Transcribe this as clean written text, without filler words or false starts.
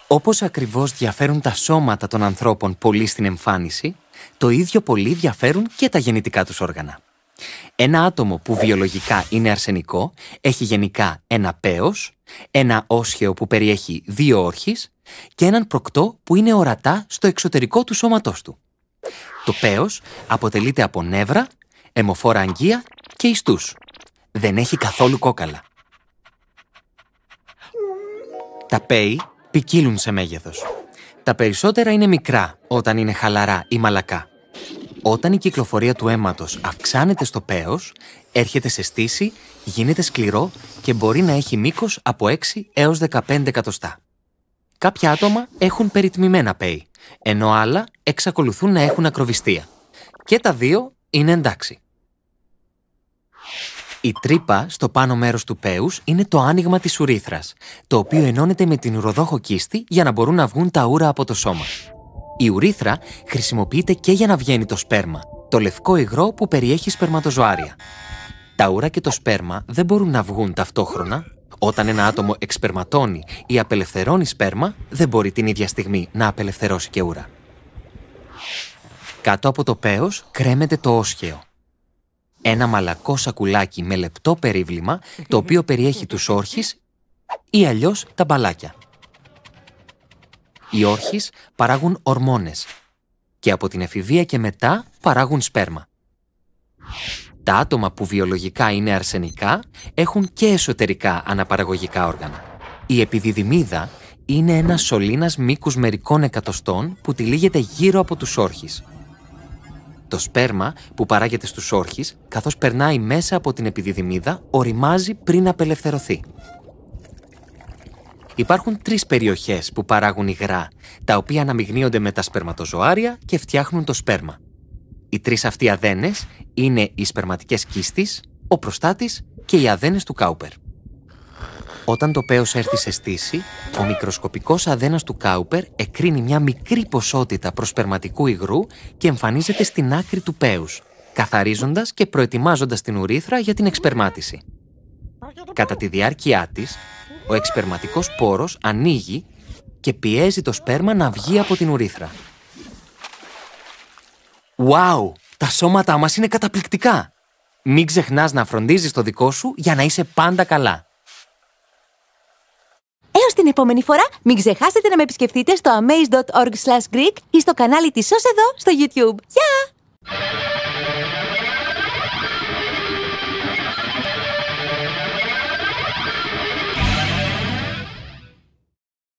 Όπως ακριβώς διαφέρουν τα σώματα των ανθρώπων πολύ στην εμφάνιση, το ίδιο πολύ διαφέρουν και τα γεννητικά τους όργανα. Ένα άτομο που βιολογικά είναι αρσενικό έχει γενικά ένα πέος, ένα όσχεο που περιέχει 2 όρχεις και έναν προκτό που είναι ορατά στο εξωτερικό του σώματός του. Το πέος αποτελείται από νεύρα, αιμοφόρα αγγεία και ιστούς. Δεν έχει καθόλου κόκαλα. Τα πέη ποικίλουν σε μέγεθος. Τα περισσότερα είναι μικρά όταν είναι χαλαρά ή μαλακά. Όταν η κυκλοφορία του αίματος αυξάνεται στο πέος, έρχεται σε στήση, γίνεται σκληρό και μπορεί να έχει μήκος από 6 έως 15 εκατοστά. Κάποια άτομα έχουν περιτμημένα πέη, ενώ άλλα εξακολουθούν να έχουν ακροβιστία. Και τα δύο είναι εντάξει. Η τρύπα στο πάνω μέρος του πέους είναι το άνοιγμα της ουρήθρας, το οποίο ενώνεται με την ουροδόχο κίστη για να μπορούν να βγουν τα ούρα από το σώμα. Η ουρήθρα χρησιμοποιείται και για να βγαίνει το σπέρμα, το λευκό υγρό που περιέχει σπερματοζωάρια. Τα ούρα και το σπέρμα δεν μπορούν να βγουν ταυτόχρονα. Όταν ένα άτομο εξπερματώνει ή απελευθερώνει σπέρμα, δεν μπορεί την ίδια στιγμή να απελευθερώσει και ούρα. Κάτω από το πέος κρέμεται το όσχεο. Ένα μαλακό σακουλάκι με λεπτό περίβλημα, το οποίο περιέχει τους όρχεις ή αλλιώς τα μπαλάκια. Οι όρχεις παράγουν ορμόνες και από την εφηβεία και μετά παράγουν σπέρμα. Τα άτομα που βιολογικά είναι αρσενικά έχουν και εσωτερικά αναπαραγωγικά όργανα. Η επιδιδυμίδα είναι ένας σωλήνας μήκους μερικών εκατοστών που τυλίγεται γύρω από τους όρχεις. Το σπέρμα που παράγεται στους όρχεις, καθώς περνάει μέσα από την επιδιδυμίδα, ωριμάζει πριν απελευθερωθεί. Υπάρχουν 3 περιοχές που παράγουν υγρά, τα οποία αναμειγνύονται με τα σπερματοζωάρια και φτιάχνουν το σπέρμα. Οι 3 αυτοί αδένες είναι οι σπερματικές κίστης, ο προστάτης και οι αδένες του Κάουπερ. Όταν το πέος έρθει σε στήση, ο μικροσκοπικός αδένας του Κάουπερ εκρίνει μια μικρή ποσότητα προσπερματικού υγρού και εμφανίζεται στην άκρη του πέους, καθαρίζοντας και προετοιμάζοντας την ουρήθρα για την εξπερμάτιση. Κατά τη διάρκεια της, ο εξπερματικός πόρος ανοίγει και πιέζει το σπέρμα να βγει από την ουρήθρα. Wow! Τα σώματά μας είναι καταπληκτικά! Μην ξεχνάς να φροντίζεις το δικό σου για να είσαι πάντα καλά. Έως την επόμενη φορά, μην ξεχάσετε να με επισκεφτείτε στο amaze.org/Greek ή στο κανάλι της SOS εδώ στο YouTube. Γεια!